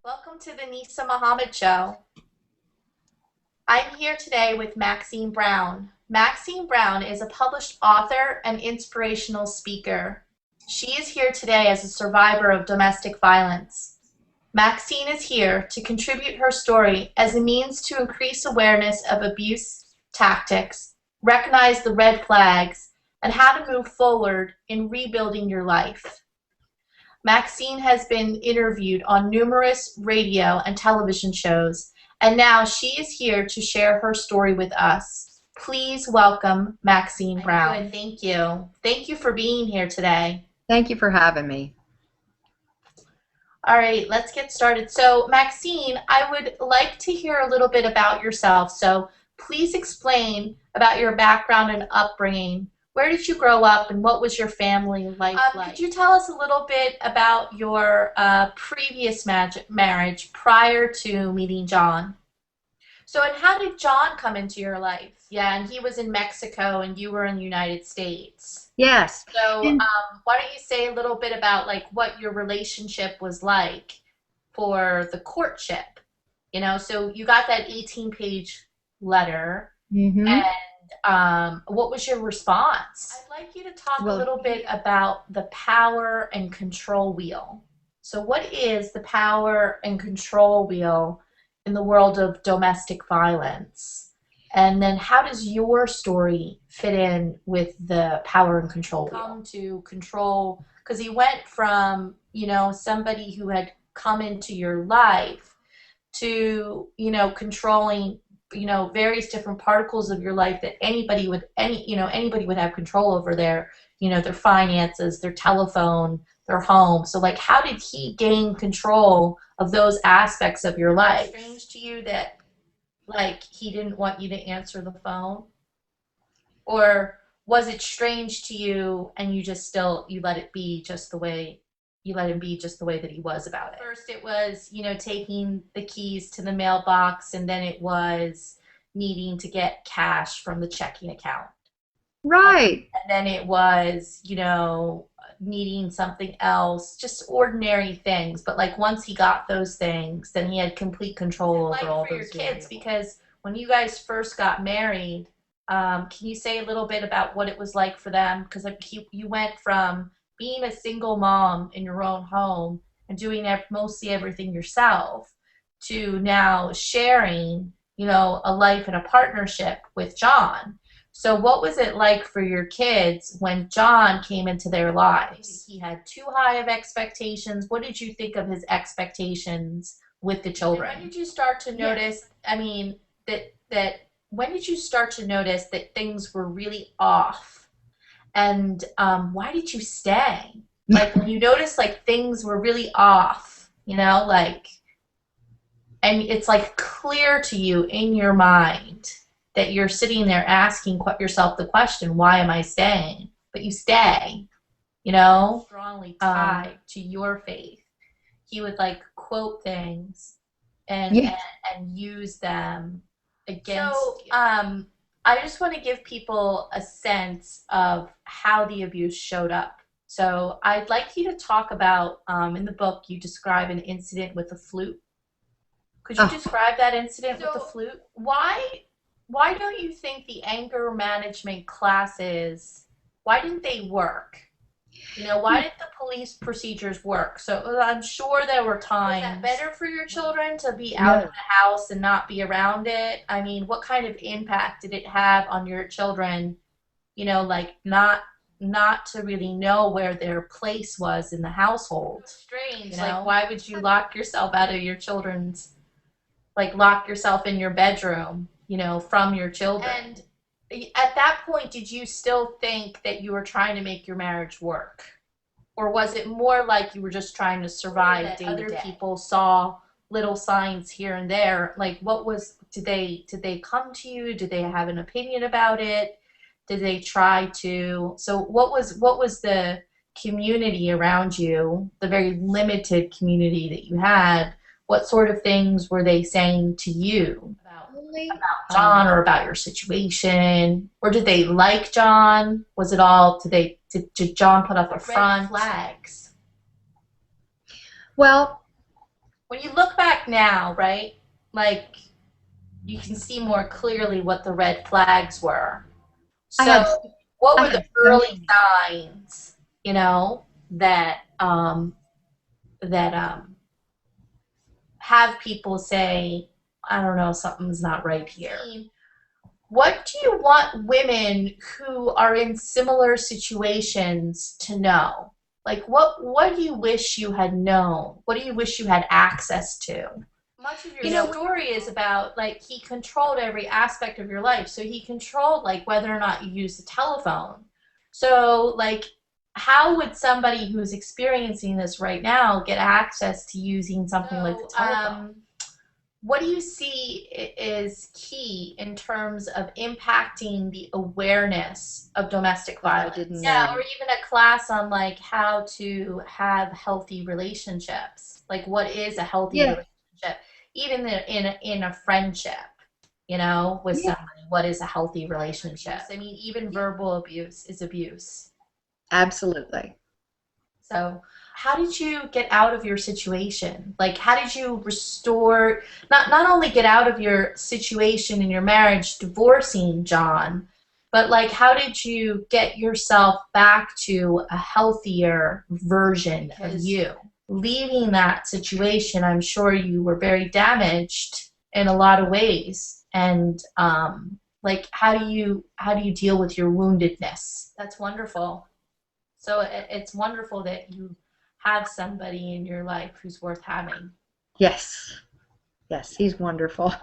Welcome to the Neysa Mohammed Show. I'm here today with Maxine Brown. Maxine Brown is a published author and inspirational speaker. She is here today as a survivor of domestic violence. Maxine is here to contribute her story as a means to increase awareness of abuse tactics, recognize the red flags, and how to move forward in rebuilding your life. Maxine has been interviewed on numerous radio and television shows, and now she is here to share her story with us. Please welcome Maxine Brown. Good, thank you. Thank you for being here today. Thank you for having me. All right, let's get started. So, Maxine, I would like to hear a little bit about yourself. So, please explain about your background and upbringing. Where did you grow up, and what was your family life like? Could you tell us a little bit about your previous marriage prior to meeting John? So, and how did John come into your life? Yeah, and he was in Mexico, and you were in the United States. Yes. So, why don't you say a little bit about like what your relationship was like for the courtship? You know, so you got that 18-page letter, and what was your response? I'd like you to talk a little bit about the power and control wheel. So, what is the power and control wheel in the world of domestic violence? And then how does your story fit in with the power and control wheel? Come to control, because he went from, you know, somebody who had come into your life to, you know, controlling, you know, various different particles of your life that anybody would have control over their, you know, their finances, their telephone, their home. So like, how did he gain control of those aspects of your life? Strange to you that like he didn't want you to answer the phone? Or was it strange to you and you just you let it be just the way you let him be just the way that he was about it? First it was, you know, taking the keys to the mailbox, and then it was needing to get cash from the checking account. Right. And then it was, you know, needing something else, just ordinary things. But like once he got those things, then he had complete control over all those kids. Variables. Because when you guys first got married, can you say a little bit about what it was like for them? Because you went from being a single mom in your own home and doing mostly everything yourself to now sharing, you know, a life and a partnership with John. So what was it like for your kids when John came into their lives? He had too high of expectations. What did you think of his expectations with the children? And when did you start to notice, I mean, when did you start to notice that things were really off? And why did you stay? Like when you noticed like things were really off, you know, like, and it's like clear to you in your mind that you're sitting there asking yourself the question, why am I staying? But you stay, you know, strongly tied to your faith. He would like quote things and use them against you. I just want to give people a sense of how the abuse showed up. So I'd like you to talk about, in the book, you describe an incident with a flute. Could you describe that incident with the flute? Why don't you think the anger management classes, why didn't they work? You know, why did the police procedures work? So I'm sure there were times. Was that better for your children to be out of the house and not be around it? I mean, what kind of impact did it have on your children, you know, like not to really know where their place was in the household? Strange. You know? Like, why would you lock yourself out of your children's, like lock yourself in your bedroom, you know, from your children? And at that point, did you still think that you were trying to make your marriage work? Or was it more like you were just trying to survive day to day? Other people saw little signs here and there. Like, what was, did they come to you? Did they have an opinion about it? Did they try to, so what was the community around you, the very limited community that you had? What sort of things were they saying to you about John or about your situation? Or did they like John? Was it all, did John put up a front? Red flags. Well, when you look back now, right? Like you can see more clearly what the red flags were. I So, had what I were the had so early many. signs, that have people say, I don't know, something's not right here? What do you want women who are in similar situations to know? Like, what do you wish you had known? What do you wish you had access to? Much of your story is about like he controlled every aspect of your life. So he controlled like whether or not you use the telephone. So like how would somebody who's experiencing this right now get access to using something like the telephone? What do you see is key in terms of impacting the awareness of domestic That I violence? didn't Yeah, or know. even a class on like how to have healthy relationships. Like what is a healthy Yeah, relationship? Even in a friendship, with yeah, somebody, what is a healthy relationship? I mean, even verbal abuse is abuse. absolutely. So, how did you get out of your situation? Like, how did you restore, not only get out of your situation in your marriage, divorcing John, but like, how did you get yourself back to a healthier version of you? Leaving that situation, I'm sure you were very damaged in a lot of ways. And like, how do you deal with your woundedness? That's wonderful. So it's wonderful that you have somebody in your life who's worth having. Yes, yes, he's wonderful.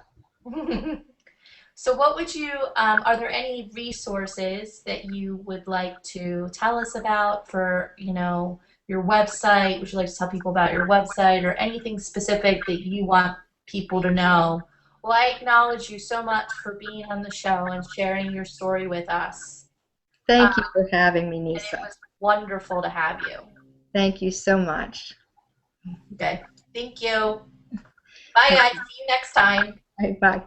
So, what would you, are there any resources that you would like to tell us about for, your website? Would you like to tell people about your website or anything specific that you want people to know? Well, I acknowledge you so much for being on the show and sharing your story with us. Thank you for having me, And it Nisa. was wonderful to have you. Thank you so much. Okay. Thank you. Bye, guys. See you next time. Bye. Bye.